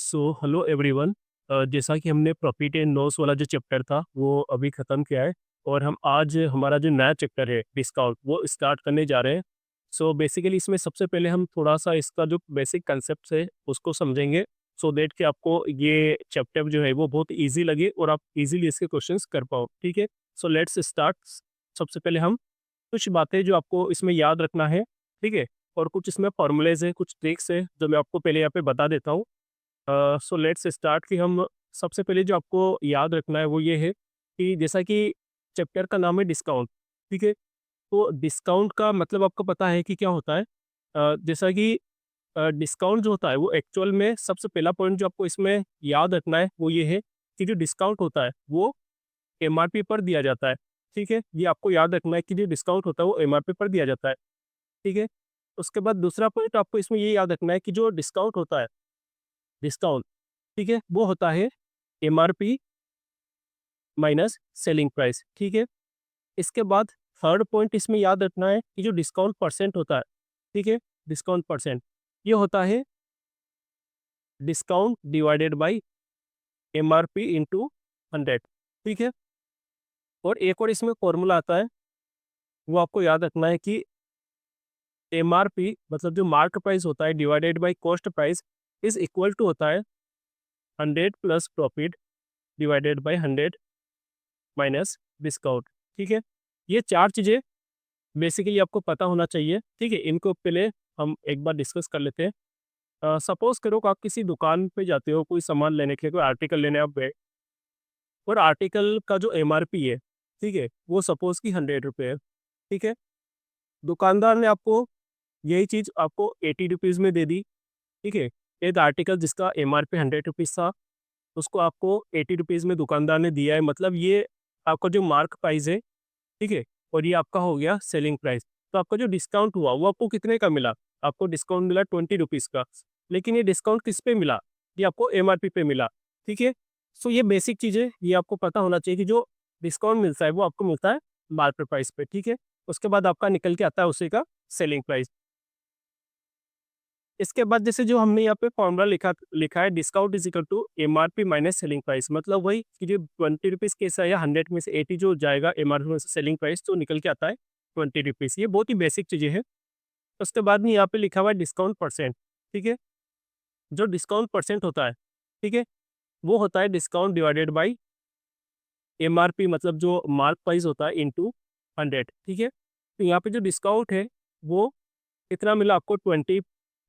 Hello everyone. जैसा कि हमने प्रॉफिट एंड लॉस वाला जो चैप्टर था वो अभी ख़त्म किया है और हम आज हमारा जो नया चैप्टर है डिस्काउंट वो स्टार्ट करने जा रहे हैं। बेसिकली इसमें सबसे पहले हम थोड़ा सा इसका जो बेसिक कंसेप्ट है उसको समझेंगे, सो दैट कि आपको ये चैप्टर जो है वो बहुत इजी लगे और आप इजीली इसके क्वेश्चंस कर पाओ। ठीक है, सो लेट्स स्टार्ट। सबसे पहले हम कुछ बातें जो आपको इसमें याद रखना है, ठीक है, और कुछ इसमें फॉर्मूलेज है, कुछ ट्रिक्स है जो मैं आपको पहले यहाँ पे बता देता हूँ। सो लेट्स स्टार्ट कि हम सबसे पहले जो आपको याद रखना है वो ये है कि जैसा कि चैप्टर का नाम है डिस्काउंट, ठीक है। तो डिस्काउंट का मतलब आपको पता है कि क्या होता है। जैसा कि डिस्काउंट जो होता है वो एक्चुअल में सबसे पहला पॉइंट जो आपको इसमें याद रखना है वो ये है कि जो डिस्काउंट होता है वो एमआरपी पर दिया जाता है। ठीक है, ये आपको याद रखना है कि जो डिस्काउंट होता है वो एमआरपी पर दिया जाता है। ठीक है, उसके बाद दूसरा पॉइंट आपको इसमें ये याद रखना है कि जो डिस्काउंट होता है, डिस्काउंट, ठीक है, वो होता है एमआरपी माइनस सेलिंग प्राइस। ठीक है, इसके बाद थर्ड पॉइंट इसमें याद रखना है कि जो डिस्काउंट परसेंट होता है, ठीक है, डिस्काउंट परसेंट ये होता है discount divided by MRP into 100। ठीक है, और एक और इसमें फॉर्मूला आता है वो आपको याद रखना है कि एमआरपी मतलब जो मार्क प्राइस होता है divided by cost price is equal to होता है 100 plus profit divided by 100 minus discount. ठीक है, ये चार चीज़ें बेसिकली आपको पता होना चाहिए। ठीक है, इनको पहले हम एक बार डिस्कस कर लेते हैं। सपोज करो कि आप किसी दुकान पे जाते हो कोई सामान लेने के लिए, कोई आर्टिकल लेने आप गए और आर्टिकल का जो एमआरपी है, ठीक है, वो सपोज कि 100 रुपये है। ठीक है, दुकानदार ने आपको यही चीज़ आपको 80 रुपीज़ में दे दी। ठीक है, एक आर्टिकल जिसका एमआरपी 100 रुपीज़ था उसको आपको 80 रुपीज़ में दुकानदार ने दिया है, मतलब ये आपका जो मार्क प्राइस है, ठीक है, और ये आपका हो गया सेलिंग प्राइस। तो आपका जो डिस्काउंट हुआ वो आपको कितने का मिला? आपको डिस्काउंट मिला 20 रुपीज़ का, लेकिन ये डिस्काउंट किस पे मिला? ये आपको एमआरपी पे मिला। ठीक है, सो ये बेसिक चीज़ है, ये आपको पता होना चाहिए कि जो डिस्काउंट मिलता है वो आपको मिलता है मार्केट प्राइस पे। ठीक है, उसके बाद आपका निकल के आता है उसी का सेलिंग प्राइस। इसके बाद जैसे जो हमने यहाँ पे फॉर्मूला लिखा लिखा है discount is equal to MRP minus selling price, मतलब वही कि जो 20 रुपीज़ केस है या 100 में से 80 जो जाएगा एमआरपी में से सेलिंग प्राइस तो निकल के आता है 20 रुपीज़। ये बहुत ही बेसिक चीज़ें हैं। उसके बाद में यहाँ पे लिखा हुआ है डिस्काउंट परसेंट। ठीक है, जो डिस्काउंट परसेंट होता है, ठीक है, वो होता है डिस्काउंट डिवाइडेड बाई एमआरपी, मतलब जो मार्क प्राइस होता है इंटू 100। ठीक है, तो यहाँ पे जो डिस्काउंट है वो कितना मिला आपको 20,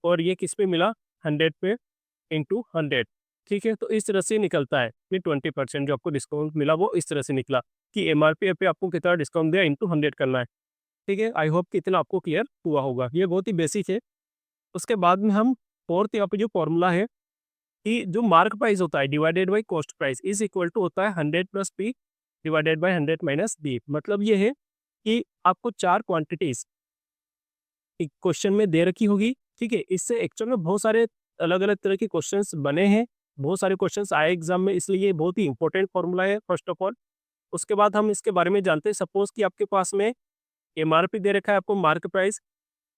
और ये किस पे मिला 100 पे इंटू 100। ठीक है, तो इस तरह से निकलता है कि 20% जो आपको डिस्काउंट मिला वो इस तरह से निकला कि एमआरपी पे आपको कितना डिस्काउंट दिया इंटू 100 करना है। ठीक है, आई होप कि इतना आपको क्लियर हुआ होगा, ये बहुत ही बेसिक है। उसके बाद में हम फोर्थ यहाँ पे जो फॉर्मूला है कि जो मार्क प्राइस होता है divided by cost price is equal to होता है 100 plus P divided by 100 minus D. मतलब ये है कि आपको चार क्वांटिटीज एक क्वेश्चन में दे रखी होगी। ठीक है, इससे एक्चुअल में बहुत सारे अलग अलग तरह के क्वेश्चंस बने हैं, बहुत सारे क्वेश्चंस आए एग्जाम में, इसलिए ये बहुत ही इंपॉर्टेंट फॉर्मूला है फर्स्ट ऑफ ऑल। उसके बाद हम इसके बारे में जानते हैं। सपोज कि आपके पास में एमआरपी दे रखा है, आपको मार्क प्राइस,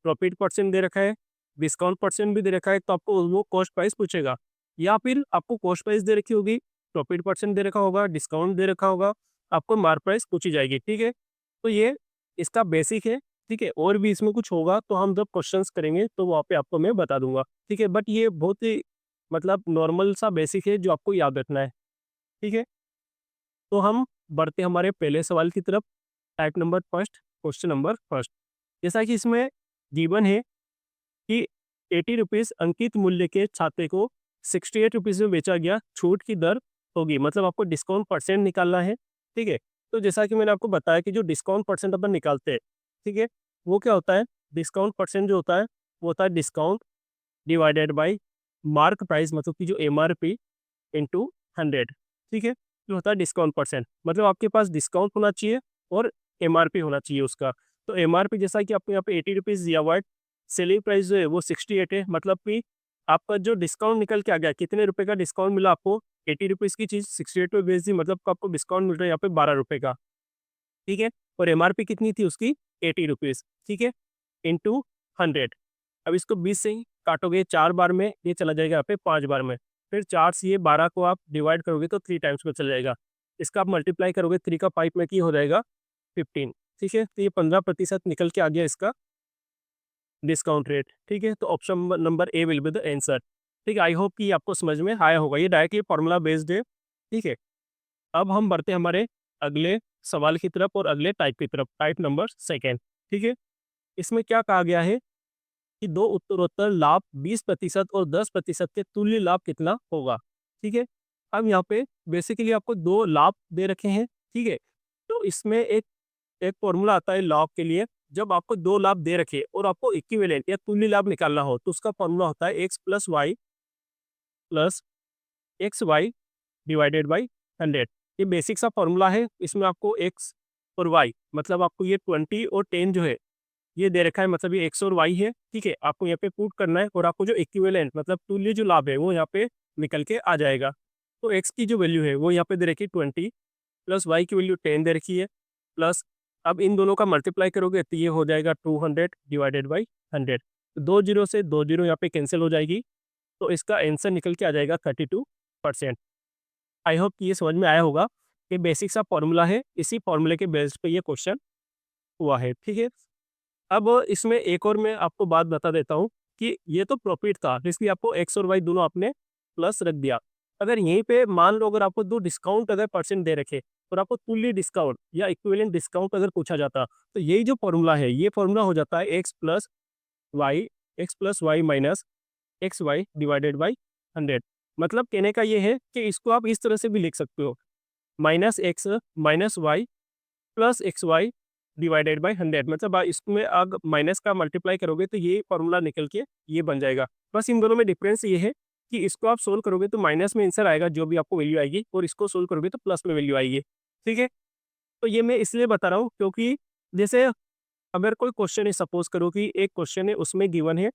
प्रॉफिट परसेंट दे रखा है, डिस्काउंट परसेंट भी दे रखा है, तो आपको वो कॉस्ट प्राइस पूछेगा, या फिर आपको कॉस्ट प्राइस दे रखी होगी, प्रॉफिट परसेंट दे रखा होगा, डिस्काउंट दे रखा होगा, आपको मार्क प्राइस पूछी जाएगी। ठीक है, तो ये इसका बेसिक है। ठीक है, और भी इसमें कुछ होगा तो हम जब क्वेश्चंस करेंगे तो वहाँ पे आपको मैं बता दूंगा। ठीक है, बट ये बहुत ही मतलब नॉर्मल सा बेसिक है जो आपको याद रखना है। ठीक है, तो हम बढ़ते हमारे पहले सवाल की तरफ। Type number first, question number first. जैसा कि इसमें गिवन है कि 80 रुपीज़ अंकित मूल्य के छाते को 68 रुपीज़ में बेचा गया, छूट की दर होगी, मतलब आपको डिस्काउंट परसेंट निकालना है। ठीक है, तो जैसा कि मैंने आपको बताया कि जो डिस्काउंट परसेंट अपन निकालते हैं, ठीक है, वो क्या होता है, डिस्काउंट परसेंट जो होता है वो होता है discount divided by mark price, मतलब कि जो एमआरपी इंटू 100। ठीक है, जो होता है डिस्काउंट परसेंट, मतलब आपके पास डिस्काउंट होना चाहिए और एमआरपी होना चाहिए उसका। तो एमआरपी जैसा कि आपको यहाँ पे 80 रुपीज़ दिया हुआ है, सेलिंग प्राइस जो है वो 68 है, मतलब कि आपका जो डिस्काउंट निकल के आ गया, कितने रुपए का डिस्काउंट मिला आपको, 80 रुपीज़ की चीज़ 68 पे बेच दी, मतलब आपको डिस्काउंट मिल रहा है यहाँ पे 12 रुपए का। ठीक है, और एमआरपी कितनी थी उसकी 80 रुपीज़। ठीक है, इंटू 100। अब इसको 20 से ही काटोगे 4 बार में, ये चला जाएगा यहाँ पे 5 बार में, फिर 4 से ये 12 को आप डिवाइड करोगे तो 3 टाइम्स में चल जाएगा। इसका आप मल्टीप्लाई करोगे 3 का 5 में की हो जाएगा 15, ठीक है? तो ये 15% निकल के आ गया इसका डिस्काउंट रेट, ठीक है? तो option number A will be the answer, ठीक है? आई होप कि आपको समझ में आया होगा, ये डायरेक्टली फॉर्मूला बेस्ड है, ठीक है? अब हम बढ़ते हैं हमारे अगले सवाल की तरफ और अगले टाइप की तरफ, टाइप नंबर सेकंड, ठीक है? इसमें क्या कहा गया है कि दो उत्तरोत्तर लाभ 20% और 10% के तुल्य लाभ कितना होगा, ठीक है? अब यहाँ पे बेसिकली आपको दो लाभ दे रखे हैं, ठीक है? तो इसमें एक एक फॉर्मूला आता है लाभ के लिए, जब आपको दो लाभ दे रखे और आपको इक्विवेलेंट या तुल्य लाभ निकालना हो तो उसका फॉर्मूला होता है plus X Y divided by 100। ये बेसिक सा फॉर्मूला है, इसमें आपको एक्स और वाई मतलब आपको ये 20 और 10 जो है ये दे रखा है, मतलब ये एक्स और वाई है, ठीक है? आपको यहाँ पे पुट करना है और आपको जो इक्विवेलेंट मतलब तुल्य जो लाभ है वो यहाँ पे निकल के आ जाएगा। तो एक्स की जो वैल्यू है वो यहाँ पे दे रखी है 20 प्लस वाई की वैल्यू 10 दे रखी है, प्लस अब इन दोनों का मल्टीप्लाई करोगे तो ये हो जाएगा 200 डिवाइडेड बाई 100। दो जीरो से दो जीरो यहाँ पे कैंसिल हो जाएगी, तो इसका आंसर निकल के आ जाएगा 32%। आई होप कि ये समझ में आया होगा कि बेसिक सा फॉर्मूला है, इसी फॉर्मूले के बेस पे ये क्वेश्चन हुआ है, ठीक है? अब इसमें एक और मैं आपको बात बता देता हूँ कि ये तो प्रॉफिट था, इसलिए आपको एक्स और वाई दोनों आपने प्लस रख दिया। अगर यहीं पे मान लो अगर आपको दो डिस्काउंट अगर परसेंट दे रखे और आपको तुल्य डिस्काउंट या इक्विवेलेंट डिस्काउंट अगर पूछा जाता, तो यही जो फॉर्मूला है ये फॉर्मूला हो जाता है X plus Y minus X Y divided by 100। मतलब कहने का ये है कि इसको आप इस तरह से भी लिख सकते हो, minus X minus Y plus X Y divided by 100। मतलब इसमें अगर माइनस का मल्टीप्लाई करोगे तो ये फॉर्मूला निकल के ये बन जाएगा। बस इन दोनों में डिफरेंस ये है कि इसको आप सोल्व करोगे तो माइनस में आंसर आएगा जो भी आपको वैल्यू आएगी, और इसको सोल्व करोगे तो प्लस में वैल्यू आएगी, ठीक है? तो ये मैं इसलिए बता रहा हूँ क्योंकि जैसे अगर कोई क्वेश्चन है, सपोज करो कि एक क्वेश्चन है उसमें गिवन है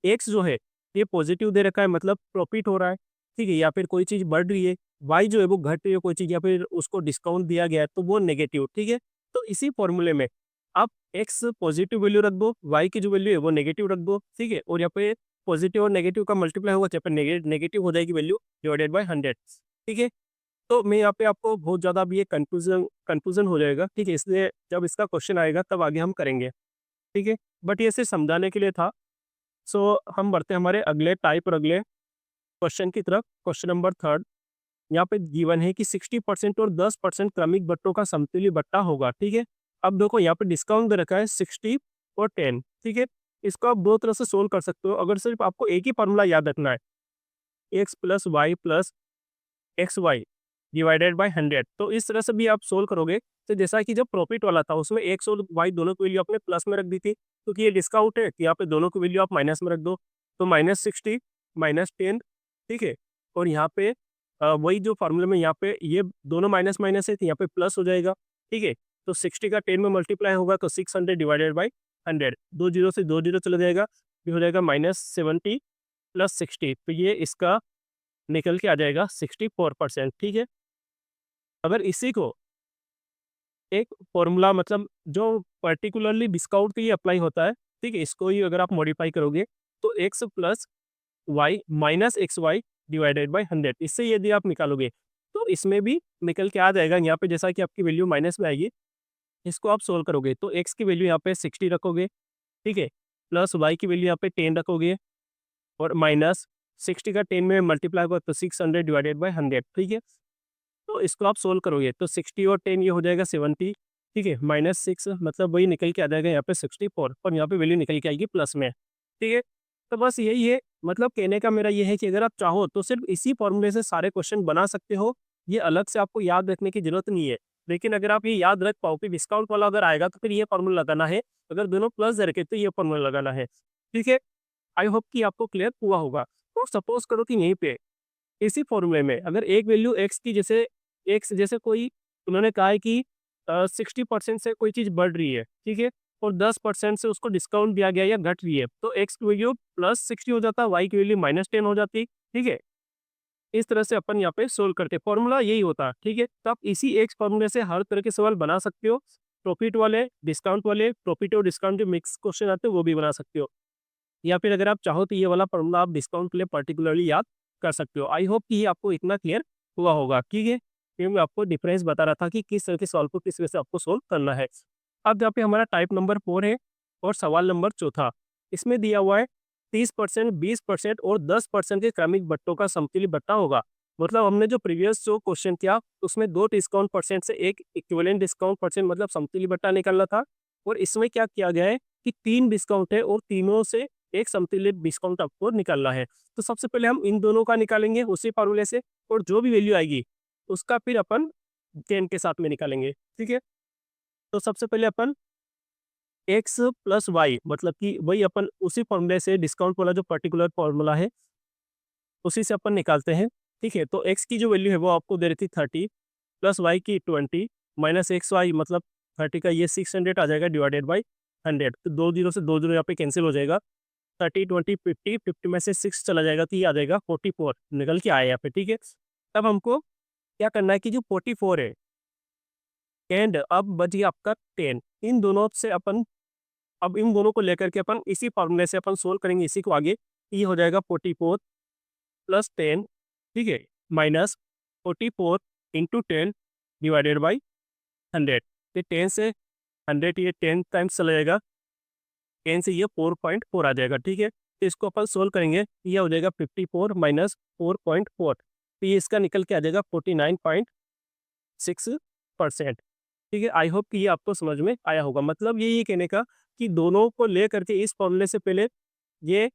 एक्स जो है ये पॉजिटिव दे रखा है मतलब प्रॉफिट हो रहा है, ठीक है? या फिर कोई चीज़ बढ़ रही है, वाई जो है वो घट रही है कोई चीज़, या फिर उसको डिस्काउंट दिया गया है तो वो नेगेटिव, ठीक है? तो इसी फॉर्मूले में आप एक्स पॉजिटिव वैल्यू रख दो, वाई की जो वैल्यू है वो नेगेटिव रख दो, ठीक है? और यहाँ पे पॉजिटिव और नेगेटिव का मल्टीप्लाई होगा, यहाँ पे नेगेटिव हो जाएगी वैल्यू डिवाइडेड बाई 100, ठीक है? तो मैं यहाँ पे आपको बहुत ज़्यादा अभी ये कन्फ्यूज़न हो जाएगा, ठीक है? इसलिए जब इसका क्वेश्चन आएगा तब आगे हम करेंगे, ठीक है? बट ये सिर्फ समझाने के लिए था। सो हम बढ़ते हैं हमारे अगले टाइप और अगले क्वेश्चन की तरफ। क्वेश्चन नंबर थर्ड, यहाँ पे गिवन है कि 60% और 10% क्रमिक बट्टों का समतुल्य बट्टा होगा, ठीक है? अब देखो यहाँ पे डिस्काउंट दे रखा है 60 और 10, ठीक है? इसको आप दो तरह से सोल्व कर सकते हो, अगर सिर्फ आपको एक ही फॉर्मूला याद रखना है, X plus X Y divided by 100, तो इस तरह से भी आप सोल्व करोगे। तो जैसा कि जब प्रॉफिट वाला था उसमें एक्स और वाई दोनों की वैल्यू आपने प्लस में रख दी थी, क्योंकि ये डिस्काउंट है कि यहाँ पे दोनों की वैल्यू आप माइनस में रख दो, तो -60 -10, ठीक है? और यहाँ पे वही जो फार्मूले में यहाँ पे ये दोनों माइनस माइनस है तो यहाँ पे प्लस हो जाएगा, ठीक है? तो 60 का 10 में मल्टीप्लाई होगा तो 600 डिवाइडेड बाई 100, दो जीरो से दो जीरो चला जाएगा, ये हो जाएगा -70 प्लस 60, तो ये इसका निकल के आ जाएगा 64%, ठीक है? अगर इसी को एक फॉर्मूला मतलब जो पर्टिकुलरली डिस्काउंट के लिए अप्लाई होता है, ठीक है? इसको ही अगर आप मॉडिफाई करोगे तो X plus Y minus X Y divided by 100, इससे यदि आप निकालोगे तो इसमें भी निकल के आ जाएगा। यहाँ पे जैसा कि आपकी वैल्यू माइनस में आएगी, इसको आप सोल्व करोगे तो एक्स की वैल्यू यहाँ पे 60 रखोगे, ठीक है? प्लस वाई की वैल्यू यहाँ पे 10 रखोगे और माइनस 60 का 10 में मल्टीप्लाई होगा तो 600 डिवाइडेड बाई 100, ठीक है? तो इसको आप सोल्व करोगे तो 60 और 10 ये हो जाएगा 70, ठीक है? -6 मतलब वही निकल के आ जाएगा यहाँ पे 64, और यहाँ पे वैल्यू निकल के आएगी प्लस में, ठीक है? तो बस यही है, मतलब कहने का मेरा ये है कि अगर आप चाहो तो सिर्फ इसी फॉर्मूले से सारे क्वेश्चन बना सकते हो, ये अलग से आपको याद रखने की जरूरत नहीं है। लेकिन अगर आप ये याद रख पाओ कि डिस्काउंट वाला अगर आएगा तो फिर ये फॉर्मूला लगाना है, अगर दोनों प्लस दे रखे तो ये फॉर्मूला लगाना है, ठीक है? आई होप कि आपको क्लियर हुआ होगा। तो सपोज करो कि यहीं पे इसी फॉर्मूले में अगर एक वैल्यू एक्स की, जैसे एक्स जैसे कोई उन्होंने कहा है कि 60% से कोई चीज़ बढ़ रही है, ठीक है? और 10% से उसको डिस्काउंट दिया गया या घट रही है, तो एक्स की वैल्यू +60 हो जाता, वाई की वैल्यू -10 हो जाती, ठीक है? इस तरह से अपन यहाँ पे सोल्व करते हैं, फॉर्मूला यही होता है, ठीक है? तो आप इसी एक फॉर्मूले से हर तरह के सवाल बना सकते हो, प्रॉफिट वाले, डिस्काउंट वाले, प्रॉफिट और डिस्काउंट के मिक्स क्वेश्चन आते हैं वो भी बना सकते हो, या फिर अगर आप चाहो तो ये वाला फॉर्मूला आप डिस्काउंट के लिए पर्टिकुलरली याद कर सकते हो। आई होप कि ये आपको इतना क्लियर हुआ होगा, ठीक है? ये मैं आपको डिफरेंस बता रहा था कि किस तरह के सवाल को किस तरह से आपको सोल्व करना है। अब यहाँ पे हमारा टाइप नंबर 4 है और सवाल नंबर चौथा। इसमें दिया हुआ है 30%, 20% और 10% के क्रमिक बट्टों का समतुल्य बट्टा होगा। मतलब हमने जो प्रीवियस जो क्वेश्चन किया उसमें 2 डिस्काउंट परसेंट से एक इक्विवेलेंट डिस्काउंट परसेंट मतलब समतुल्य बट्टा निकालना था, और इसमें क्या किया गया है कि 3 डिस्काउंट है और तीनों से एक समतुल्य डिस्काउंट आपको निकालना है। तो सबसे पहले हम इन दोनों का निकालेंगे उसी फॉर्मूले से, और जो भी वैल्यू आएगी उसका फिर अपन 10 के साथ में निकालेंगे, ठीक है? तो सबसे पहले अपन एक्स प्लस वाई मतलब कि वही अपन उसी फॉर्मूले से डिस्काउंट वाला जो पर्टिकुलर फॉर्मूला है उसी से अपन निकालते हैं, ठीक है? तो एक्स की जो वैल्यू है वो आपको दे रही थी 30 प्लस वाई की 20 माइनस एक्स वाई मतलब 30 का ये 600 आ जाएगा डिवाइडेड बाई 100। तो 2 जीरो से 2 जीरो यहाँ पे कैंसिल हो जाएगा। 30 20 50 50 में से 6 चला जाएगा तो ये आ जाएगा 44 निकल के आया यहाँ पे, ठीक है? तब हमको क्या करना है कि जो 44 है एंड अब बच गया आपका 10, इन दोनों से अपन अब इन दोनों को लेकर के अपन इसी फॉर्मूले से अपन सोल्व करेंगे इसी को आगे। ये हो जाएगा 44 प्लस 10, ठीक है, माइनस 44 इंटू 10 डिवाइडेड बाई 100। तो 10 से 100 ये 10 टाइम्स चला जाएगा, 10 से ये 4.4 आ जाएगा, ठीक है? तो इसको अपन सोल्व करेंगे, ये हो जाएगा 54 माइनस 4.4, तो ये इसका निकल के आ जाएगा 49.6%, ठीक है? आई होप कि ये आपको समझ में आया होगा। मतलब ये कहने का कि दोनों को ले करके इस फॉर्मूले से पहले ये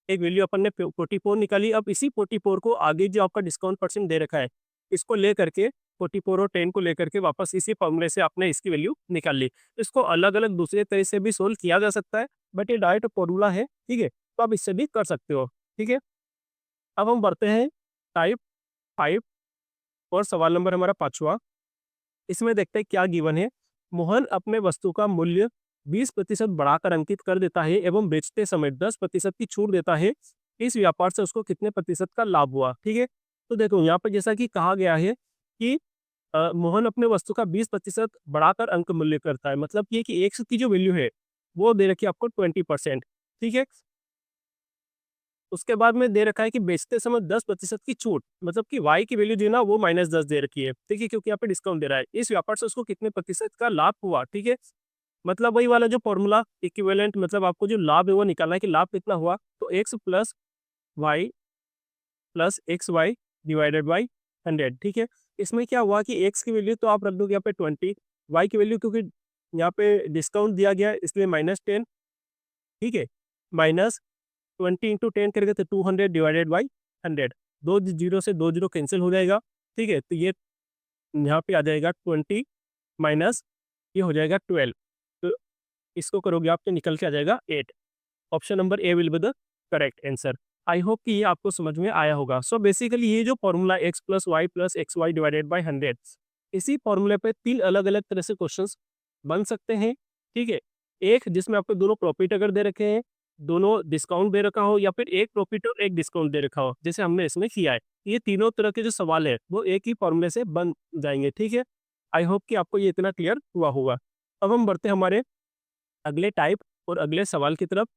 एक वैल्यू अपन ने 44 निकाली, अब इसी 44 को आगे जो आपका डिस्काउंट परसेंट दे रखा है इसको ले करके 44 और 10 को लेकर के वापस इसी फॉर्मूले से आपने इसकी वैल्यू निकाल ली। इसको अलग अलग दूसरे तरह से भी सोल्व किया जा सकता है, बट ये डायरेक्ट फॉर्मूला है, ठीक है? तो आप इससे भी कर सकते हो, ठीक है? अब हम बढ़ते हैं टाइप 5 और सवाल नंबर हमारा 5वां। इसमें देखते हैं क्या गिवन है। मोहन अपने वस्तु का मूल्य 20% बढ़ाकर अंकित कर देता है एवं बेचते समय 10% की छूट देता है। इस व्यापार से उसको कितने प्रतिशत का लाभ हुआ, ठीक है? तो देखो यहाँ पर जैसा कि कहा गया है कि मोहन अपने वस्तु का 20% बढ़ाकर अंक मूल्य करता है, मतलब ये कि एक्स की जो वैल्यू है वो दे रखी है आपको 20%, ठीक है? उसके बाद में दे रखा है कि बेचते समय 10% की छूट, मतलब कि वाई की वैल्यू जो है ना वो -10 दे रखी है, ठीक है? क्योंकि यहाँ पे डिस्काउंट दे रहा है। इस व्यापार से उसको कितने प्रतिशत का लाभ हुआ, ठीक है? मतलब वही वाला जो फॉर्मूला इक्विवेलेंट, मतलब आपको जो लाभ है वो निकालना है कि लाभ कितना हुआ। तो X plus Y plus X Y divided by 100, ठीक है? इसमें क्या हुआ कि एक्स की वैल्यू तो आप रख दोगे यहाँ पे 20, वाई की वैल्यू क्योंकि यहाँ पे डिस्काउंट दिया गया है इसलिए -10, ठीक है? माइनस 20 इंटू 10 करेंगे तो 200 डिवाइडेड बाई 100, 2 जीरो से 2 जीरो कैंसिल हो जाएगा, ठीक है? तो ये यहाँ पे आ जाएगा 20 माइनस ये हो जाएगा 12, तो इसको करोगे आप तो निकल के आ जाएगा 8। Option number A will be the correct answer. I hope कि ये आपको समझ में आया होगा। सो बेसिकली ये जो formula x plus X Y divided by 100, इसी फॉर्मूले पे 3 अलग अलग तरह से क्वेश्चंस बन सकते हैं, ठीक है? एक जिसमें आपको दोनों प्रॉफिट अगर दे रखे हैं, दोनों डिस्काउंट दे रखा हो, या फिर एक प्रॉफिट और एक डिस्काउंट दे रखा हो जैसे हमने इसमें किया है। ये तीनों तरह के जो सवाल है वो एक ही फॉर्मूले से बन जाएंगे, ठीक है? आई होप कि आपको ये इतना क्लियर हुआ होगा। अब हम बढ़ते हैं हमारे अगले टाइप और अगले सवाल की तरफ।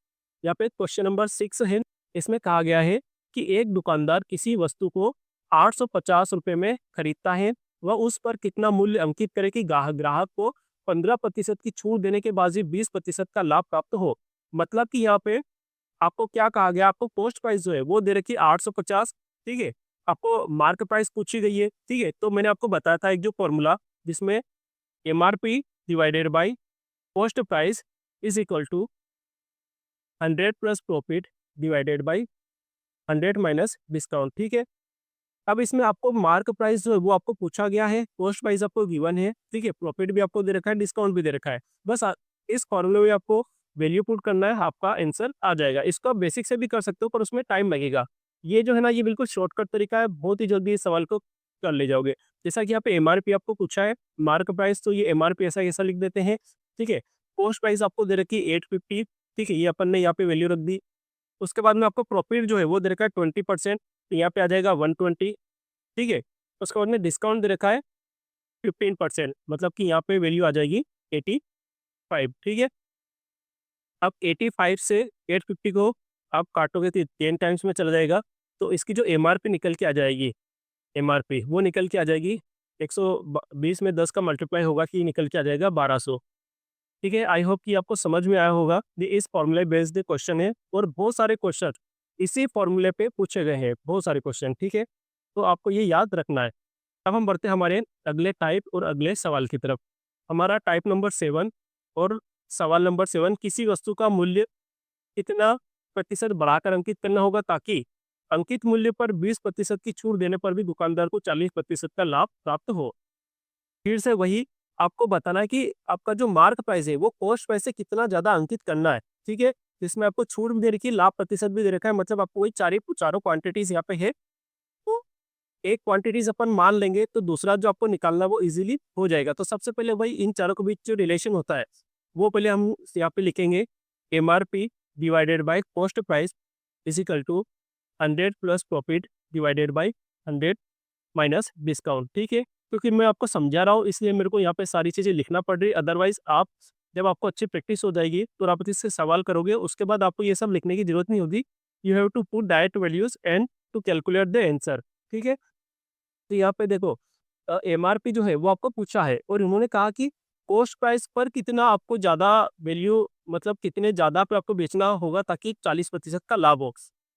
यहाँ पे क्वेश्चन नंबर 6 है। इसमें कहा गया है कि एक दुकानदार किसी वस्तु को 850 रुपये में खरीदता है, वह उस पर कितना मूल्य अंकित करे कि ग्राहक को 15% की छूट देने के बाद भी 20% का लाभ प्राप्त हो। मतलब कि यहाँ पे आपको क्या कहा गया, आपको पोस्ट प्राइस जो है वो दे रखी है 850, ठीक है? आपको मार्क प्राइस पूछी गई है, ठीक है? तो मैंने आपको बताया था एक जो फॉर्मूला जिसमें MRP divided by post price is equal to 100 plus profit divided by 100 minus discount, ठीक है? अब इसमें आपको मार्क प्राइस जो है वो आपको पूछा गया है, पोस्ट प्राइस आपको गिवन है, ठीक है? प्रॉफिट भी आपको दे रखा है, डिस्काउंट भी दे रखा है। बस इस फॉर्मूले में आपको वैल्यू पुट करना है, आपका आंसर आ जाएगा। इसको आप बेसिक से भी कर सकते हो पर उसमें टाइम लगेगा। ये जो है ना ये बिल्कुल शॉर्टकट तरीका है, बहुत ही जल्दी इस सवाल को कर ले जाओगे। जैसा कि यहाँ पे एमआरपी आपको पूछा है, मार्क प्राइस तो ये एमआरपी ऐसा ऐसा लिख देते हैं, ठीक है? पोस्ट प्राइस आपको दे रखी है 850, ठीक है? ये अपन ने यहाँ पे वैल्यू रख दी। उसके बाद में आपको प्रॉफिट जो है वो दे रखा है 20%, तो यहाँ पे आ जाएगा 120, ठीक है? उसके बाद में डिस्काउंट दे रखा है 15%, मतलब कि यहाँ पे वैल्यू आ जाएगी 85, ठीक है? अब 85 से 850 को आप काटोगे तो 10 टाइम्स में चला जाएगा, तो इसकी जो एमआरपी निकल के आ जाएगी, एमआरपी वो निकल के आ जाएगी 120 में 10 का मल्टीप्लाई होगा कि निकल के आ जाएगा 1200। ठीक है, आई होप कि आपको समझ में आया होगा। ये इस फॉर्मूले बेस्ड क्वेश्चन है और बहुत सारे क्वेश्चन इसी फॉर्मूले पे पूछे गए हैं, बहुत सारे क्वेश्चन। ठीक है, तो आपको ये याद रखना है। अब हम बढ़ते हैं हमारे अगले टाइप और अगले सवाल की तरफ। हमारा टाइप नंबर 7 और सवाल नंबर 7, किसी वस्तु का मूल्य कितना प्रतिशत बढ़ाकर अंकित करना होगा ताकि अंकित मूल्य पर 20% की छूट देने पर भी दुकानदार को 40% का लाभ प्राप्त हो। फिर से वही आपको बताना है कि आपका जो मार्क प्राइस है वो कॉस्ट प्राइस से कितना ज्यादा अंकित करना है। ठीक है, जिसमें आपको छूट भी दे रखी है, लाभ प्रतिशत भी दे रखा है, मतलब आपको वही चारों क्वांटिटीज यहाँ पे है। तो एक क्वांटिटीज अपन मान लेंगे तो दूसरा जो आपको निकालना वो इजीली हो जाएगा। तो सबसे पहले वही इन चारों के बीच जो रिलेशन होता है वो पहले हम यहाँ पे लिखेंगे, MRP divided by cost price is equal to 100 plus profit divided by 100 minus discount. ठीक है, क्योंकि मैं आपको समझा रहा हूँ इसलिए मेरे को यहाँ पे सारी चीज़ें लिखना पड़ रही है। अदरवाइज आप जब आपको अच्छी प्रैक्टिस हो जाएगी तो आप इससे सवाल करोगे, उसके बाद आपको ये सब लिखने की जरूरत नहीं होगी। You have to put direct values and to calculate the answer. ठीक है, तो यहाँ पे देखो एमआरपी जो है वो आपको पूछा है और उन्होंने कहा कि कॉस्ट प्राइस पर कितना आपको ज़्यादा वैल्यू, मतलब कितने ज़्यादा पे आपको बेचना होगा ताकि 40% का लाभ हो।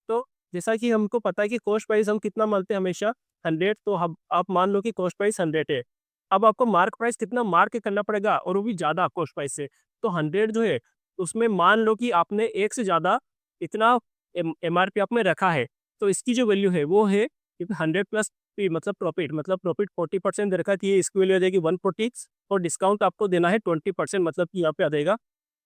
तो जैसा कि हमको पता है कि कॉस्ट प्राइस हम कितना मानते हैं हमेशा 100, तो हम आप मान लो कि कॉस्ट प्राइस 100 है। अब आपको मार्क प्राइस कितना मार्क करना पड़ेगा और वो भी ज़्यादा कॉस्ट प्राइस से। तो 100 जो है उसमें मान लो कि आपने एक से ज़्यादा इतना एमआरपी आपने रखा है, तो इसकी जो वैल्यू है वो है 100 प्लस मतलब प्रॉफिट 40% दे रखा है, तो ये इसकी वैल्यू आ जाएगी 140 और डिस्काउंट आपको देना है 20%, मतलब कि यहाँ पे आ जाएगा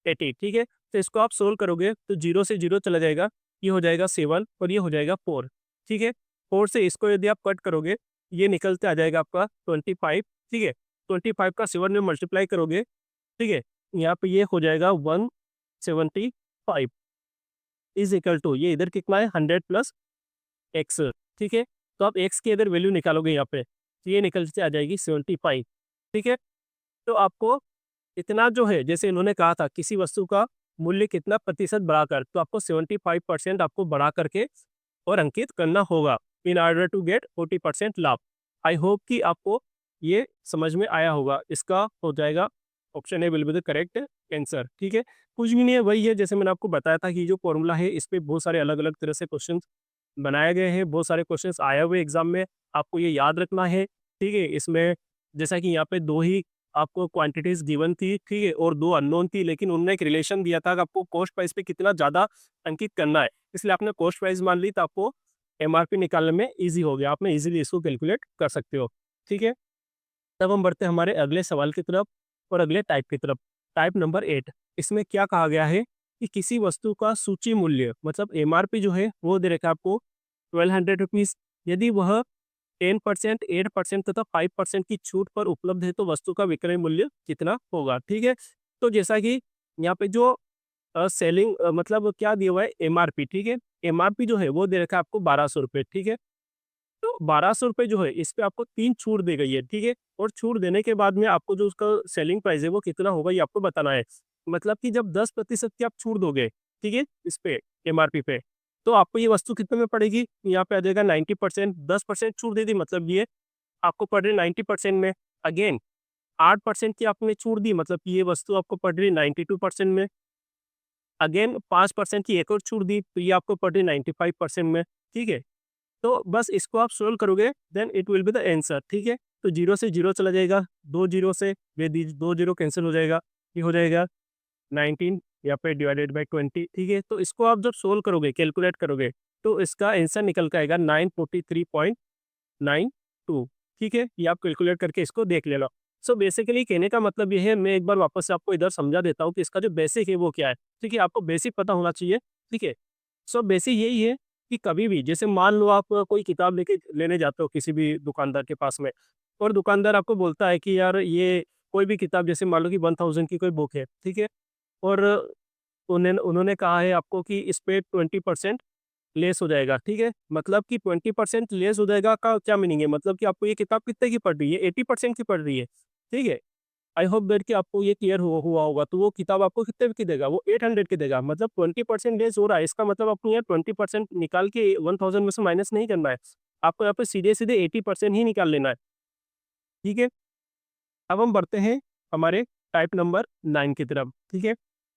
80। ठीक है, तो इसको आप सोल्व करोगे तो 0 से 0 चला जाएगा, ये हो जाएगा 7 और ये हो जाएगा 4। ठीक है, 4 से इसको यदि आप कट करोगे ये निकलते आ जाएगा आपका 25। ठीक है, 25 का 7 में मल्टीप्लाई करोगे, ठीक है, यहाँ पे ये हो जाएगा 175 इज इक्वल टू, ये इधर कितना है 100 प्लस एक्स। ठीक है, तो आप एक्स की अगर वैल्यू निकालोगे यहाँ पे तो ये निकल से आ जाएगी 75। ठीक है, तो आपको इतना जो है, जैसे इन्होंने कहा था किसी वस्तु का मूल्य कितना प्रतिशत बढ़ाकर, तो आपको 75% आपको बढ़ा करके और अंकित करना होगा इन ऑर्डर टू गेट 40% लाभ। आई होप कि आपको ये समझ में आया होगा। इसका हो जाएगा option A will be the correct answer. ठीक है, कुछ भी नहीं है, वही है जैसे मैंने आपको बताया था कि जो फॉर्मूला है इस पे बहुत सारे अलग अलग तरह से क्वेश्चन बनाए गए हैं, बहुत सारे क्वेश्चंस आए हुए एग्जाम में, आपको ये याद रखना है। ठीक है, इसमें जैसा कि यहाँ पे दो ही आपको क्वांटिटीज गिवन थी, ठीक है, और दो अननोन थी, लेकिन उन्होंने एक रिलेशन दिया था कि आपको कॉस्ट प्राइस पे कितना ज़्यादा अंकित करना है, इसलिए आपने कॉस्ट प्राइस मान ली तो आपको एमआरपी निकालने में ईजी हो गया, आपने ईजिली इसको कैलकुलेट कर सकते हो। ठीक है, तब हम बढ़ते हैं हमारे अगले सवाल की तरफ और अगले टाइप की तरफ। टाइप नंबर 8, इसमें क्या कहा गया है कि किसी वस्तु का सूची मूल्य, मतलब एमआरपी जो है वो दे रखा है आपको 1200 रुपीज़। यदि वह 10%, 8% तथा 5% की छूट पर उपलब्ध है तो वस्तु का विक्रय मूल्य कितना होगा। ठीक है, तो जैसा कि यहाँ पे जो सेलिंग मतलब क्या दिया हुआ है एमआरपी। ठीक है, एमआरपी जो है वो दे रखा है आपको 1200 रुपये। ठीक है, तो 1200 रुपये जो है इस पे आपको 3 छूट दी गई है। ठीक है, और छूट देने के बाद में आपको जो उसका सेलिंग प्राइस है वो कितना होगा ये आपको बताना है। मतलब कि जब 10% की आप छूट दोगे, ठीक है, इस पे एमआरपी पे, तो आपको ये वस्तु कितने में पड़ेगी, यहाँ पे आ जाएगा 90%। 10% छूट दे दी मतलब ये आपको पड़ रही 90% में। अगेन 8% की आपने छूट दी मतलब कि ये वस्तु आपको पड़ रही 92% में। अगेन 5% की एक और छूट दी तो ये आपको पड़ रही 95% में। ठीक है, तो बस इसको आप सोल्व करोगे then it will be the answer. ठीक है, तो 0 से 0 चला जाएगा, 2 0 से ये 2 0 कैंसिल हो जाएगा, ये हो जाएगा 19 यहाँ पे डिवाइडेड बाई 20। ठीक है, तो इसको आप जब सोल्व करोगे, कैलकुलेट करोगे, तो इसका आंसर निकल के आएगा 943.92। ठीक है, ये आप कैलकुलेट करके इसको देख लेना। सो बेसिकली कहने का मतलब ये है, मैं एक बार वापस से आपको इधर समझा देता हूँ कि इसका जो बेसिक है वो क्या है। ठीक है, आपको बेसिक पता होना चाहिए। ठीक है, सो बेसिक यही है कि कभी भी जैसे मान लो आप कोई किताब लेके लेने जाते हो किसी भी दुकानदार के पास में, और दुकानदार आपको बोलता है कि यार ये कोई भी किताब, जैसे मान लो कि 1000 की कोई बुक है, ठीक है, और उन्होंने कहा है आपको कि इस पे 20% लेस हो जाएगा। ठीक है, मतलब कि 20% लेस हो जाएगा का क्या मीनिंग है, मतलब कि आपको ये किताब कितने की पड़ रही है, 80% की पड़ रही है। ठीक है, आई होप दैट कि आपको ये क्लियर हुआ होगा। तो वो किताब आपको कितने की देगा, वो 800 की देगा, मतलब 20% लेस हो रहा है। इसका मतलब आपको यहाँ 20% निकाल के 1000 में से माइनस नहीं करना है, आपको यहाँ पे सीधे सीधे 80% ही निकाल लेना है। ठीक है, अब हम बढ़ते हैं हमारे टाइप नंबर 9 की तरफ। ठीक है,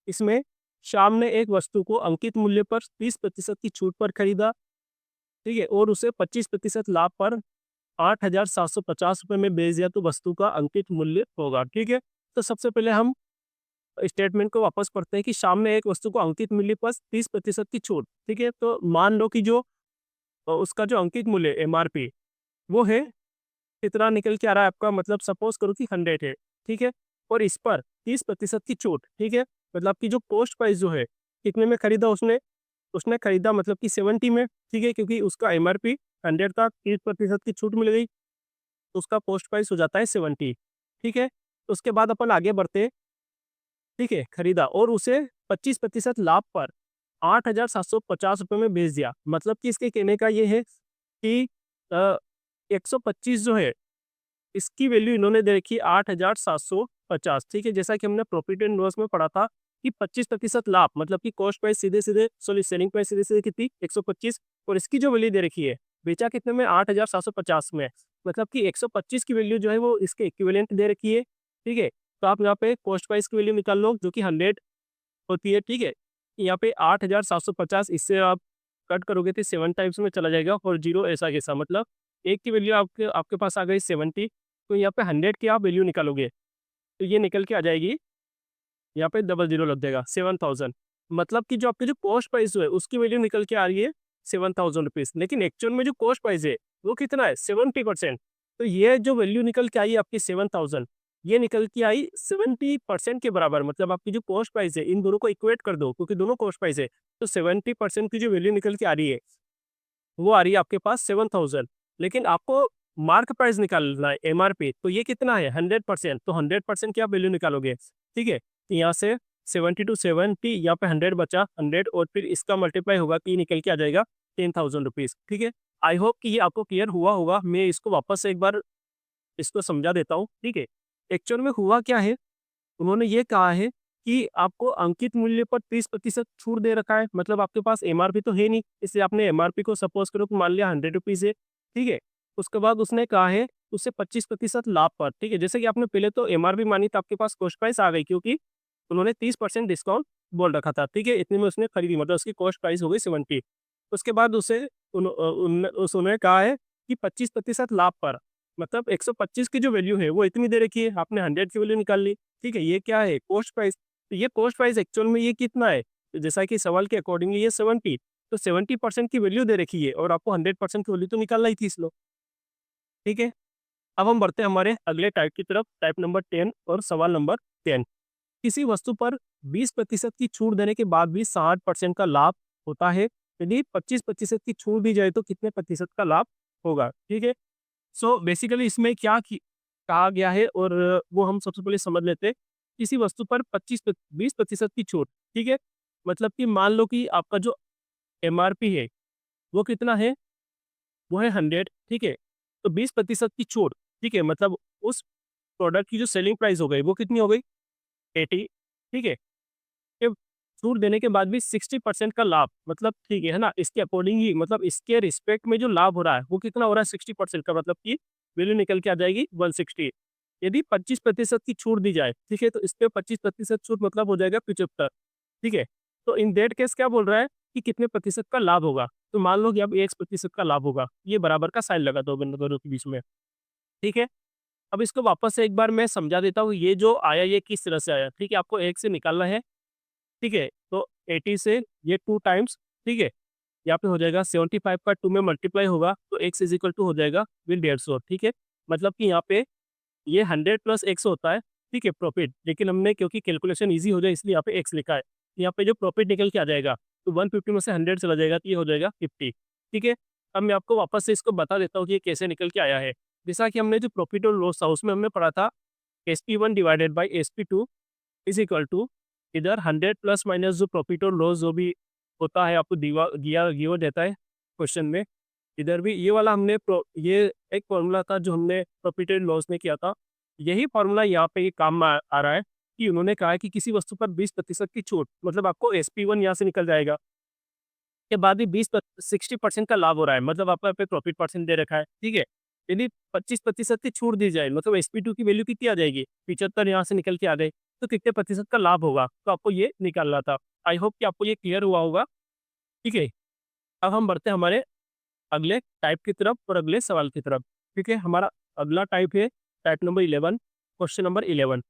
इसमें श्याम ने एक वस्तु को अंकित मूल्य पर 30% की छूट पर खरीदा। ठीक है, और उसे 25% लाभ पर 8,750 रुपये में बेच दिया, तो वस्तु का अंकित मूल्य होगा। ठीक है, तो सबसे पहले हम स्टेटमेंट को वापस पढ़ते हैं कि श्याम ने एक वस्तु को अंकित मूल्य पर 30% की छूट। ठीक है, तो मान लो कि जो उसका जो अंकित मूल्य एमआरपी वो है, कितना निकल के आ रहा है आपका, मतलब सपोज करो कि 100 है। ठीक है, और इस पर 30% की छूट। ठीक है, मतलब कि जो कॉस्ट प्राइस जो है, कितने में खरीदा उसने, उसने खरीदा मतलब कि 70 में। ठीक है, क्योंकि उसका एमआरपी 100 था, 30% की छूट मिल गई, तो उसका कॉस्ट प्राइस हो जाता है 70। ठीक है, तो उसके बाद अपन आगे बढ़ते हैं। ठीक है, खरीदा और उसे 25% लाभ पर 8,750 रुपये में बेच दिया। मतलब कि इसके कहने का ये है कि 125 जो है, इसकी वैल्यू इन्होंने दे रखी है 8,750। ठीक है, जैसा कि हमने प्रॉफिट एंड लॉस में पढ़ा था कि 25% लाभ, मतलब कि कॉस्ट प्राइस सीधे सीधे सॉरी सेलिंग प्राइस सीधे सीधे कितनी 125, और इसकी जो वैल्यू दे रखी है, बेचा कितने में 8,750 में, मतलब कि 125 की वैल्यू जो है वो इसके इक्विवेलेंट दे रखी है। ठीक है, तो आप यहाँ पे कॉस्ट प्राइस की वैल्यू निकाल लो जो कि 100 होती है। ठीक है, यहाँ पे 8,750, इससे आप कट करोगे तो 7 टाइम्स में चला जाएगा, और जीरो ऐसा कैसा, मतलब एक की वैल्यू आपके आपके पास आ गई 70, तो यहाँ पे 100 की आप वैल्यू निकालोगे तो ये निकल के आ जाएगी, यहाँ पे डबल जीरो लग जाएगा 7000। मतलब कि जो आपकी जो कॉस्ट प्राइस है उसकी वैल्यू निकल के आ रही है 7000 रुपीज, लेकिन एक्चुअल में जो कॉस्ट प्राइस है वो कितना है 70%। तो ये जो वैल्यू निकल के आई आपकी 7000, ये निकल के आई 70% के बराबर। मतलब आपकी जो कॉस्ट प्राइस है, इन दोनों को इक्वेट कर दो क्योंकि दोनों कॉस्ट प्राइस है, तो 70% की जो वैल्यू निकल के आ रही है वो आ रही है आपके पास 7000। लेकिन आपको मार्क प्राइस निकालना है एमआरपी, तो ये कितना है 100%, तो 100% की आप वैल्यू निकालोगे। ठीक है, तो यहाँ से 70 टू 70, यहाँ पे 100 बचा 100, और फिर इसका मल्टीप्लाई होगा कि निकल के आ जाएगा 10,000 रुपीज। ठीक है, आई होप कि ये आपको क्लियर हुआ होगा। मैं इसको वापस से एक बार इसको समझा देता हूँ। ठीक है, एक्चुअल में हुआ क्या है, उन्होंने ये कहा है कि आपको अंकित मूल्य पर 30% छूट दे रखा है, मतलब आपके पास एमआरपी तो है नहीं, इसलिए आपने एमआरपी को सपोज करो कि मान लिया 100 रुपीज है। ठीक है, उसके बाद उसने कहा है उससे 25% लाभ पर। ठीक है, जैसे कि आपने पहले तो एमआरपी मानी तो आपके पास कॉस्ट प्राइस आ गई, क्योंकि उन्होंने 30% डिस्काउंट बोल रखा था। ठीक है, इतने में उसने खरीदी, मतलब उसकी कॉस्ट प्राइस हो गई 70। उसके बाद उसे उन्होंने कहा है कि 25% लाभ पर, मतलब 125 की जो वैल्यू है वो इतनी दे रखी है, आपने 100 की वैल्यू निकाल ली। ठीक है, ये क्या है कॉस्ट प्राइस, तो ये कॉस्ट प्राइस एक्चुअल में ये कितना है, तो जैसा कि सवाल के अकॉर्डिंगली ये 70, तो 70% की वैल्यू दे रखी है और आपको 100% की वैल्यू तो निकालना ही थी इसलो। ठीक है, अब हम बढ़ते हैं हमारे अगले टाइप की तरफ, टाइप नंबर 10 और सवाल नंबर 10। किसी वस्तु पर 20% की छूट देने के बाद भी 60% का लाभ होता है, यदि 25% की छूट दी जाए तो कितने प्रतिशत का लाभ होगा। ठीक है, सो बेसिकली इसमें कहा गया है, और वो हम सबसे पहले समझ लेते हैं। किसी वस्तु पर 20% की छूट। ठीक है, मतलब कि मान लो कि आपका जो एमआरपी है वो कितना है, वो है 100। ठीक है, तो 20% की छूट। ठीक है, मतलब उस प्रोडक्ट की जो सेलिंग प्राइस हो गई वो कितनी हो गई 80। ठीक है, ये छूट देने के बाद भी 60% का लाभ, मतलब ठीक है ना, इसके अकॉर्डिंग ही, मतलब इसके रिस्पेक्ट में जो लाभ हो रहा है वो कितना हो रहा है 60% का, मतलब कि वैल्यू निकल के आ जाएगी 160। यदि 25% की छूट दी जाए, ठीक है, तो इस पे 25% छूट मतलब हो जाएगा 75। ठीक है, तो इन दैट केस क्या बोल रहा है कि कितने प्रतिशत का लाभ होगा, तो मान लो कि अब 1% का लाभ होगा, ये बराबर का साइन लगा दो दोनों के बीच में। ठीक है, अब इसको वापस से एक बार मैं समझा देता हूँ, ये जो आया ये किस तरह से आया। ठीक है, आपको एक से निकालना है। ठीक है, तो 80 से ये 2 टाइम्स। ठीक है, यहाँ पे हो जाएगा 75 का 2 में मल्टीप्लाई होगा, तो x इज इक्वल टू हो जाएगा विल 150। ठीक है, मतलब कि यहाँ पे ये 100 प्लस x होता है। ठीक है, प्रॉफिट, लेकिन हमने क्योंकि कैलकुलेशन ईजी हो जाए इसलिए यहाँ पे x लिखा है। यहाँ पे जो प्रॉफिट निकल के आ जाएगा, तो 150 में से 100 चला जाएगा, तो ये हो जाएगा 50। ठीक है, अब मैं आपको वापस से इसको बता देता हूँ कि ये कैसे निकल के आया है। जैसा कि हमने जो प्रॉफिट और लॉस था उसमें हमने पढ़ा था SP1 divided by SP2 is equal to, इधर 100 प्लस माइनस जो प्रॉफिट और लॉस जो भी होता है आपको गिवन रहता है क्वेश्चन में, इधर भी ये वाला ये एक फॉर्मूला था जो हमने प्रॉफिट एंड लॉस में किया था। यही फॉर्मूला यहाँ पे काम आ रहा है कि उन्होंने कहा है कि किसी वस्तु पर 20% की छूट, मतलब आपको SP1 यहाँ से निकल जाएगा, के बाद भी 60% का लाभ हो रहा है, मतलब आपका पे प्रॉफिट परसेंट दे रखा है, ठीक है। यदि 25% की छूट दी जाए, मतलब SP2 की वैल्यू कितनी आ जाएगी, 75 यहाँ से निकल के आ गए, तो कितने प्रतिशत का लाभ होगा, तो आपको ये निकालना था। आई होप कि आपको ये क्लियर हुआ होगा, ठीक है। अब हम बढ़ते हैं हमारे अगले टाइप की तरफ और अगले सवाल की तरफ, ठीक है। हमारा अगला टाइप है टाइप नंबर 11, क्वेश्चन नंबर 11।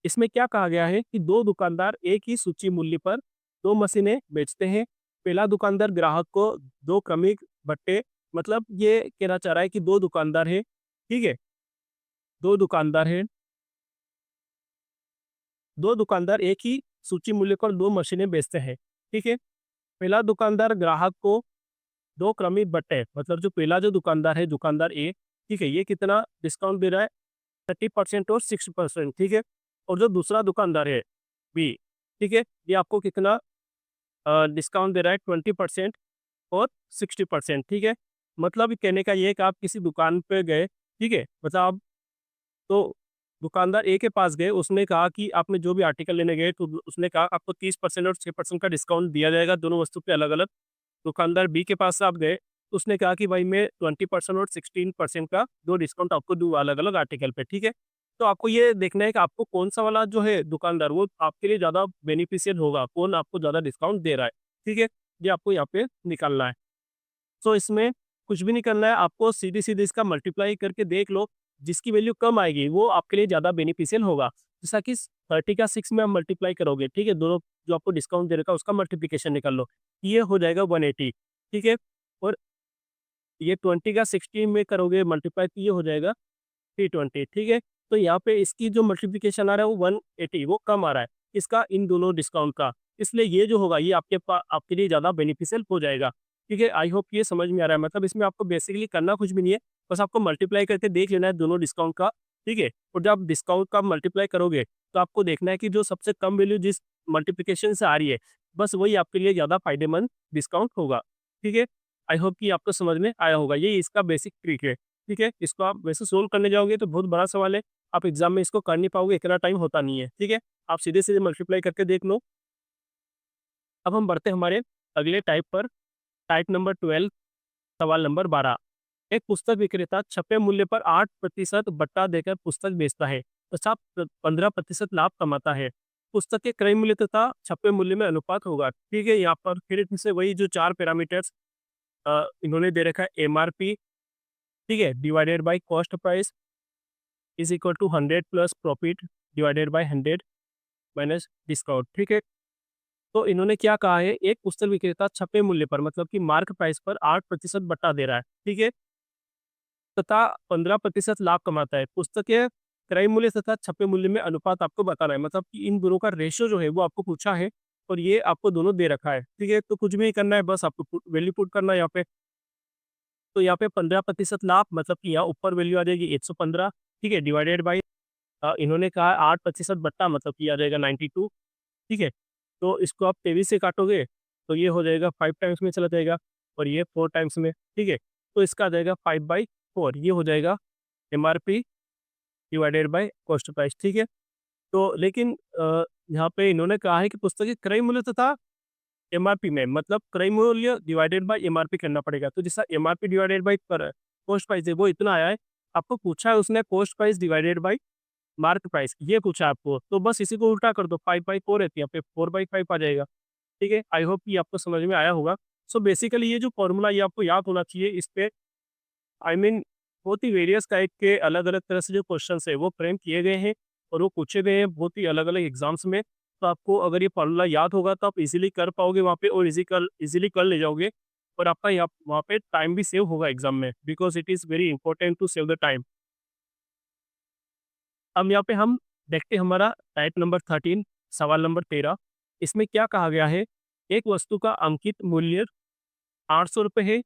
इसमें क्या कहा गया है कि दो दुकानदार एक ही सूची मूल्य पर दो मशीनें बेचते हैं। पहला दुकानदार ग्राहक को दो क्रमिक बट्टे, मतलब ये कहना चाह रहा है कि दो दुकानदार है, ठीक है। दो दुकानदार है, दो दुकानदार एक ही सूची मूल्य पर दो मशीनें बेचते हैं, ठीक है। पहला दुकानदार ग्राहक को दो क्रमिक बट्टे, मतलब जो पहला जो दुकानदार है, दुकानदार ए, ठीक है, ये कितना डिस्काउंट दे रहा है, 30% और 6%, ठीक है। और जो दूसरा दुकानदार है बी, ठीक है, ये आपको कितना डिस्काउंट दे रहा है, 20% और 60%, ठीक है। मतलब कहने का ये है कि आप किसी दुकान पे गए, ठीक है, मतलब आप तो दुकानदार ए के पास गए, उसने कहा कि आपने जो भी आर्टिकल लेने गए तो उसने कहा आपको 30% और 6% का डिस्काउंट दिया जाएगा दोनों वस्तु पे अलग अलग। दुकानदार बी के पास आप गए, उसने कहा कि भाई मैं 20% और 16% का दो डिस्काउंट आपको दूँ अलग अलग आर्टिकल पे, ठीक है। तो आपको ये देखना है कि आपको कौन सा वाला जो है दुकानदार वो आपके लिए ज़्यादा बेनिफिशियल होगा, कौन आपको ज़्यादा डिस्काउंट दे रहा है, ठीक है। ये आपको यहाँ पे निकालना है। सो इसमें कुछ भी नहीं करना है, आपको सीधे-सीधे इसका मल्टीप्लाई करके देख लो, जिसकी वैल्यू कम आएगी वो आपके लिए ज़्यादा बेनिफिशियल होगा। जैसा कि 30 का 6 में आप मल्टीप्लाई करोगे, ठीक है, दोनों जो आपको डिस्काउंट दे रखा है उसका मल्टीप्लिकेशन निकाल लो, ये हो जाएगा 180, ठीक है। और ये 20 का 16 में करोगे मल्टीप्लाई तो ये हो जाएगा 320, ठीक है। तो यहाँ पे इसकी जो मल्टीप्लिकेशन आ रहा है वो 180, वो कम आ रहा है इसका इन दोनों डिस्काउंट का, इसलिए ये जो होगा ये आपके लिए ज़्यादा बेनिफिशियल हो जाएगा, ठीक है। आई होप ये समझ में आ रहा है, मतलब इसमें आपको बेसिकली करना कुछ भी नहीं है, बस आपको मल्टीप्लाई करके देख लेना है दोनों डिस्काउंट का, ठीक है। और जब आप डिस्काउंट का मल्टीप्लाई करोगे तो आपको देखना है कि जो सबसे कम वैल्यू जिस मल्टीप्लिकेशन से आ रही है, बस वही आपके लिए ज़्यादा फायदेमंद डिस्काउंट होगा, ठीक है। आई होप कि आपको समझ में आया होगा, ये इसका बेसिक ट्रिक है, ठीक है। इसको आप वैसे सोल्व करने जाओगे तो बहुत बड़ा सवाल है, आप एग्जाम में इसको कर नहीं पाओगे, इतना टाइम होता नहीं है, ठीक है। आप सीधे-सीधे मल्टीप्लाई करके देख लो। अब हम बढ़ते हैं हमारे अगले टाइप पर, टाइप नंबर 12, सवाल नंबर 12। एक पुस्तक विक्रेता छपे मूल्य पर 8% बट्टा देकर पुस्तक बेचता है, तथा 15% लाभ कमाता है। पुस्तक के क्रय मूल्य तथा छपे मूल्य में अनुपात होगा, ठीक है। यहाँ पर फिर से वही जो 4 पैरामीटर्स इन्होंने दे रखा है, एमआरपी, ठीक है, divided by cost price is equal to 100 plus profit divided by 100 minus discount, ठीक है। तो इन्होंने क्या कहा है, एक पुस्तक विक्रेता छपे मूल्य पर, मतलब कि मार्क प्राइस पर 8% बट्टा दे रहा है, ठीक है, तथा 15% लाभ कमाता है। पुस्तक के क्रय मूल्य तथा छपे मूल्य में अनुपात आपको बताना है, मतलब कि इन दोनों का रेशियो जो है वो आपको पूछा है और ये आपको दोनों दे रखा है, ठीक है। तो कुछ भी नहीं करना है, बस आपको वैल्यू पुट करना है यहाँ पे। तो यहाँ पे 15% लाभ, मतलब कि यहाँ ऊपर वैल्यू आ जाएगी 115, ठीक है, डिवाइडेड बाई इन्होंने कहा 8% बट्टा, मतलब कि आ जाएगा 92, ठीक है। तो इसको आप 23 से काटोगे तो ये हो जाएगा 5 टाइम्स में चला जाएगा और ये 4 टाइम्स में, ठीक है। तो इसका आ जाएगा 5/4, ये हो जाएगा MRP divided by cost price, ठीक है। तो लेकिन यहाँ पे इन्होंने कहा है कि पुस्तक के क्रय मूल्य तथा एमआरपी में, मतलब क्रय मूल्य डिवाइडेड बाय एमआरपी करना पड़ेगा। तो जैसा MRP divided by cost price है वो इतना आया है, आपको पूछा है उसने cost price divided by mark price, ये पूछा आपको, तो बस इसी को उल्टा कर दो, 5/4 रहती है, यहाँ पे 4/5 आ जाएगा, ठीक है। आई होप कि आपको समझ में आया होगा। सो बेसिकली ये जो फॉर्मूला ये आपको याद होना चाहिए, इस पे आई मीन बहुत ही वेरियस टाइप के अलग अलग तरह से जो क्वेश्चन है वो फ्रेम किए गए हैं और वो पूछे गए हैं बहुत ही अलग अलग एग्जाम्स में। तो आपको अगर ये फॉर्मूला याद होगा तो आप इजीली कर पाओगे वहाँ पे और इजीली कर ले जाओगे और आपका यहाँ वहाँ पे टाइम भी सेव होगा एग्जाम में, because it is very important to save the time. अब यहाँ पे हम देखते हैं हमारा टाइप नंबर 13, सवाल नंबर 13। इसमें क्या कहा गया है, एक वस्तु का अंकित मूल्य 800 रुपये है,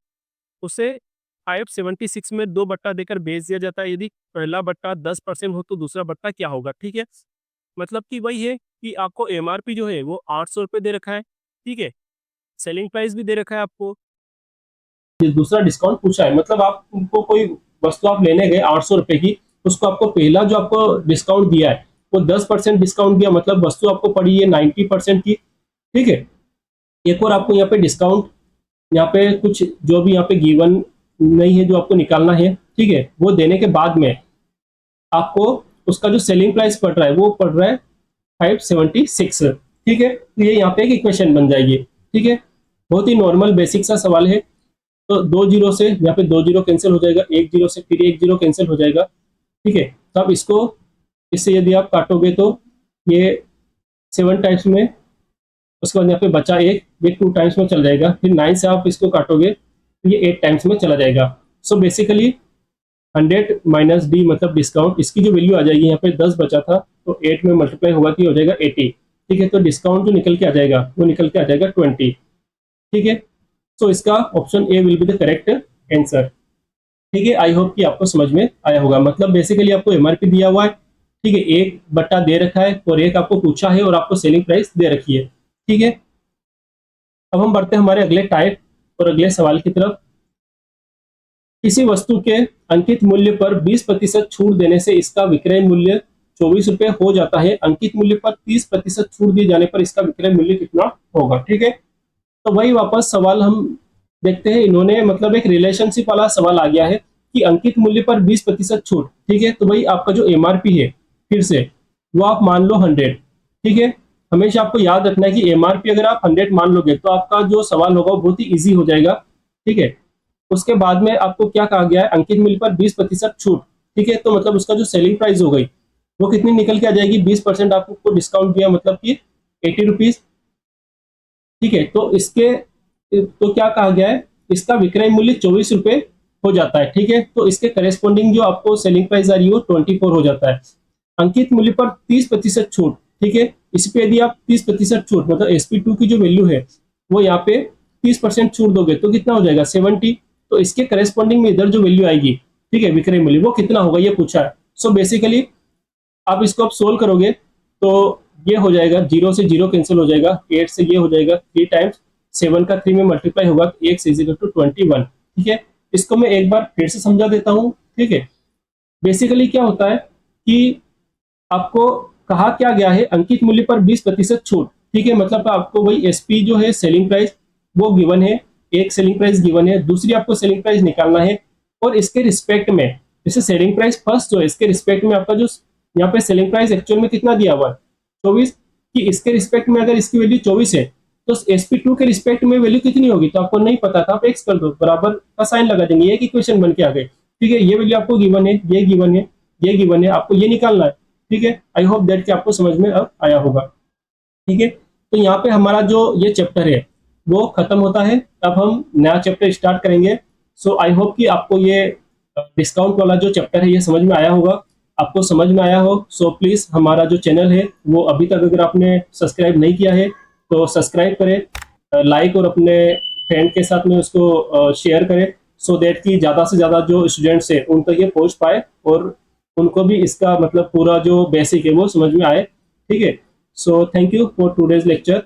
उसे 576 में 2 बट्टा देकर बेच दिया जाता है। यदि पहला बट्टा 10% हो तो दूसरा बट्टा क्या होगा, ठीक है। मतलब कि वही है कि आपको एमआरपी जो है वो 800 रुपये दे रखा है, ठीक है, सेलिंग प्राइस भी दे रखा है आपको, ये दूसरा डिस्काउंट पूछा है, मतलब आप उनको कोई वस्तु आप लेने गए 800 रुपये की, उसको आपको पहला जो आपको डिस्काउंट दिया है वो 10% डिस्काउंट दिया, मतलब वस्तु आपको पड़ी है 90% की, ठीक है। एक और आपको यहाँ पे डिस्काउंट, यहाँ पे कुछ जो भी यहाँ पे गिवन नहीं है जो आपको निकालना है, ठीक है, वो देने के बाद में आपको उसका जो सेलिंग प्राइस पड़ रहा है वो पड़ रहा है 576, ठीक है। तो ये यहाँ पे एक इक्वेशन बन जाएगी, ठीक है। बहुत ही नॉर्मल बेसिक सा सवाल है। तो 2 जीरो से यहाँ पे 2 जीरो कैंसिल हो जाएगा, 1 जीरो से फिर 1 जीरो कैंसिल हो जाएगा, ठीक है। तो आप इसको, इससे यदि आप काटोगे तो ये 7 टाइम्स में, उसके बाद यहाँ पे बचा 1, ये 2 टाइम्स में चल जाएगा, फिर 9 से आप इसको काटोगे तो ये 8 टाइम्स में चला जाएगा। सो बेसिकली 100 माइनस डी मतलब डिस्काउंट, इसकी जो वैल्यू आ जाएगी, यहाँ पे 10 बचा था तो 8 में मल्टीप्लाई होगा कि हो जाएगा 80, ठीक है। तो डिस्काउंट जो निकल के आ जाएगा वो निकल के आ जाएगा 20, ठीक है। सो इसका option A will be the correct answer, ठीक है। आई होप कि आपको समझ में आया होगा। मतलब बेसिकली आपको एमआरपी दिया हुआ है, ठीक है, 1 बटा दे रखा है और 1 आपको पूछा है और आपको सेलिंग प्राइस दे रखी है, ठीक है। अब हम बढ़ते हैं हमारे अगले टाइप और अगले सवाल की तरफ। किसी वस्तु के अंकित मूल्य पर 20% छूट देने से इसका विक्रय मूल्य 24 रुपए हो जाता है। अंकित मूल्य पर 30% छूट दिए जाने पर इसका विक्रय मूल्य कितना होगा, ठीक है। तो वही वापस सवाल हम देखते हैं। इन्होंने मतलब एक रिलेशनशिप वाला सवाल आ गया है कि अंकित मूल्य पर 20% छूट, ठीक है। तो भाई आपका जो एमआरपी है फिर से वो आप मान लो 100, ठीक है। हमेशा आपको याद रखना है कि एमआरपी अगर आप 100 मान लोगे तो आपका जो सवाल होगा वो बहुत ही ईजी हो जाएगा, ठीक है। उसके बाद में आपको क्या कहा गया है, अंकित मूल्य पर 20% छूट, ठीक है। तो मतलब उसका जो सेलिंग प्राइस हो गई वो कितनी निकल के आ जाएगी, 20% आपको डिस्काउंट दिया मतलब कि 80 रुपीज, ठीक है। तो इसके तो क्या कहा गया है, इसका विक्रय मूल्य 24 रुपए हो जाता है, ठीक है। तो इसके करेस्पॉन्डिंग जो आपको सेलिंग प्राइस आ रही है वो 24 हो जाता है। अंकित मूल्य पर 30% छूट, ठीक है। इस पे यदि आप 30% छूट मतलब SP2 की जो वैल्यू है वो यहाँ पे 30% छूट दोगे तो कितना हो जाएगा 70। तो इसके करेस्पॉन्डिंग में इधर जो वैल्यू आएगी, ठीक है, विक्रय मूल्य वो कितना होगा ये पूछा है। सो बेसिकली आप इसको आप सोल्व करोगे तो ये हो जाएगा, 0 से 0 कैंसिल हो जाएगा, 8 से ये हो जाएगा 3 टाइम्स, 7 का 3 में मल्टीप्लाई होगा तो x इज इक्वल टू 21, ठीक है। इसको मैं एक बार फिर से समझा देता हूँ, ठीक है। बेसिकली क्या होता है कि आपको कहा क्या गया है, अंकित मूल्य पर 20% छूट, ठीक है। मतलब आपको वही एसपी जो है सेलिंग प्राइस वो गिवन है, एक सेलिंग प्राइस गिवन है, दूसरी आपको सेलिंग प्राइस निकालना है और इसके रिस्पेक्ट में, जैसे सेलिंग प्राइस फर्स्ट जो है इसके रिस्पेक्ट में आपका जो यहाँ पे सेलिंग प्राइस एक्चुअल में कितना दिया हुआ है 24, कि इसके रिस्पेक्ट में अगर इसकी वैल्यू 24 है तो SP2 के रिस्पेक्ट में वैल्यू कितनी होगी, तो आपको नहीं पता था, आप एक्स कर दो, बराबर का साइन लगा देंगे, एक इक्वेशन बन के आ गई, ठीक है। ये वैल्यू आपको गिवन है, ये गिवन है, ये गिवन है, आपको ये निकालना है, ठीक है। आई होप दैट कि आपको समझ में अब आया होगा, ठीक है। तो यहाँ पे हमारा जो ये चैप्टर है वो खत्म होता है, अब हम नया चैप्टर स्टार्ट करेंगे। सो आई होप कि आपको ये डिस्काउंट वाला जो चैप्टर है ये समझ में आया होगा। आपको समझ में आया हो सो प्लीज हमारा जो चैनल है वो अभी तक अगर आपने सब्सक्राइब नहीं किया है तो सब्सक्राइब करें, लाइक और अपने फ्रेंड के साथ में उसको शेयर करें, सो दैट कि ज़्यादा से ज़्यादा जो स्टूडेंट्स हैं उन तक ये पहुंच पाए और उनको भी इसका मतलब पूरा जो बेसिक है वो समझ में आए, ठीक है। So thank you for today's lecture.